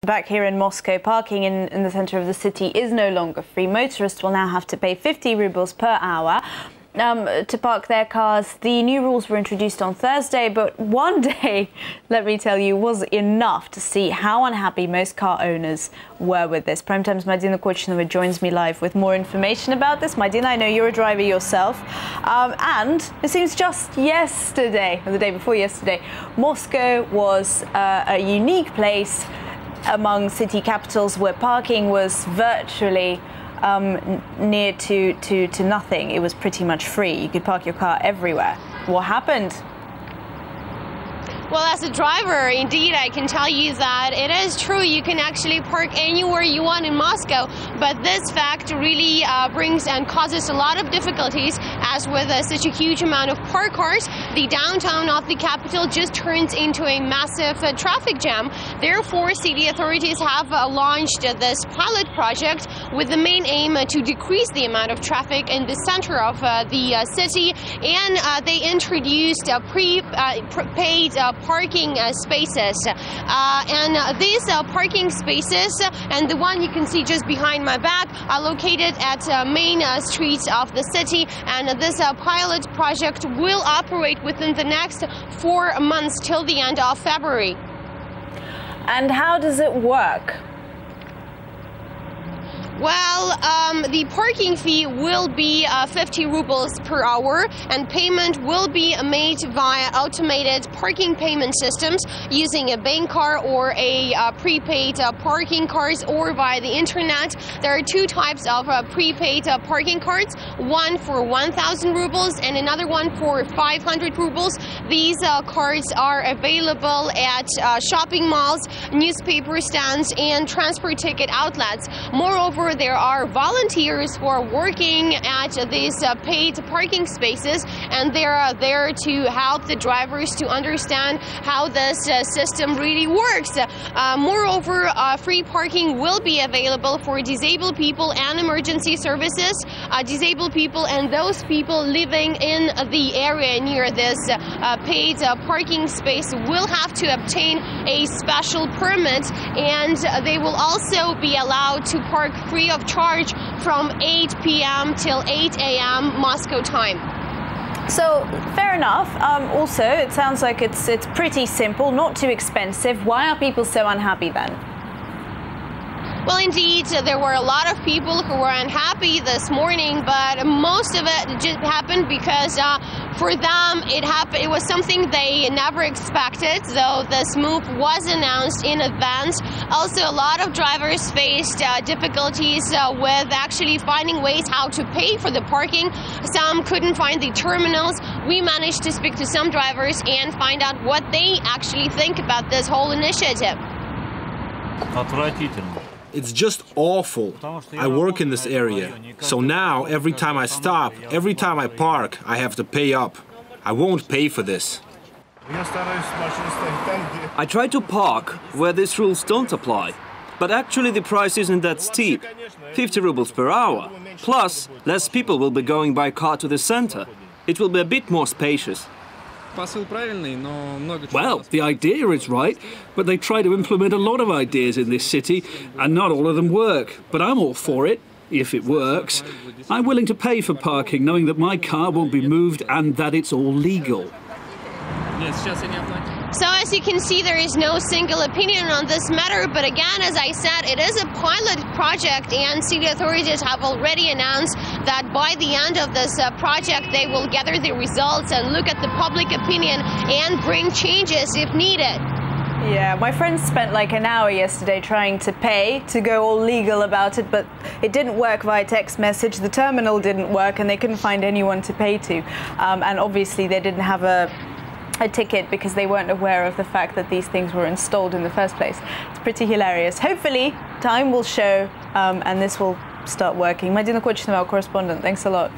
Back here in Moscow, parking in the center of the city is no longer free. Motorists will now have to pay 50 rubles per hour to park their cars. The new rules were introduced on Thursday, but one day, let me tell you, was enough to see how unhappy most car owners were with this. Primetime's Madina Kochinova joins me live with more information about this. Madina, I know you're a driver yourself, and it seems just yesterday, or the day before yesterday, Moscow was a unique place among city capitals where parking was virtually near to nothing. It was pretty much free. You could park your car everywhere. What happened? Well, as a driver, indeed, I can tell you that it is true. You can actually park anywhere you want in Moscow, but this fact really brings and causes a lot of difficulties, as with such a huge amount of parked cars, the downtown of the capital just turns into a massive traffic jam. Therefore, city authorities have launched this pilot project with the main aim to decrease the amount of traffic in the center of the city, and they introduced prepaid parking spaces, and these parking spaces, and the one you can see just behind my back, are located at main streets of the city, and this pilot project will operate within the next 4 months till the end of February. And how does it work? Well, the parking fee will be 50 rubles per hour, and payment will be made via automated parking payment systems using a bank card or a prepaid parking cards, or via the internet. There are two types of prepaid parking cards, one for 1,000 rubles and another one for 500 rubles. These cards are available at shopping malls, newspaper stands, and transport ticket outlets. Moreover, there are volunteers who are working at these paid parking spaces, and they are there to help the drivers to understand how this system really works. Moreover, free parking will be available for disabled people and emergency services. Disabled people and those people living in the area near this paid parking space will have to obtain a special permit, and they will also be allowed to park free of charge from 8 p.m. till 8 a.m. Moscow time. So, fair enough. Also, it sounds like it's pretty simple, not too expensive. Why are people so unhappy then? Well, indeed, there were a lot of people who were unhappy this morning, but most of it just happened because for them it was something they never expected, though this move was announced in advance. Also, a lot of drivers faced difficulties with actually finding ways how to pay for the parking. Some couldn't find the terminals. We managed to speak to some drivers and find out what they actually think about this whole initiative. It's just awful. I work in this area, so now every time I stop, every time I park, I have to pay up. I won't pay for this. I try to park where these rules don't apply, but actually the price isn't that steep. 50 rubles per hour. Plus, less people will be going by car to the center. It will be a bit more spacious. Well, the idea is right, but they try to implement a lot of ideas in this city, and not all of them work. But I'm all for it, if it works. I'm willing to pay for parking, knowing that my car won't be moved and that it's all legal. So as you can see, there is no single opinion on this matter, but again, as I said, it is a pilot project, and city authorities have already announced that by the end of this project they will gather the results and look at the public opinion and bring changes if needed. Yeah, my friends spent like an hour yesterday trying to pay, to go all legal about it, but it didn't work via text message. The terminal didn't work and they couldn't find anyone to pay to. And obviously they didn't have a ticket because they weren't aware of the fact that these things were installed in the first place. It's pretty hilarious. Hopefully, time will show and this will start working. Madina Kochinova, our correspondent, thanks a lot.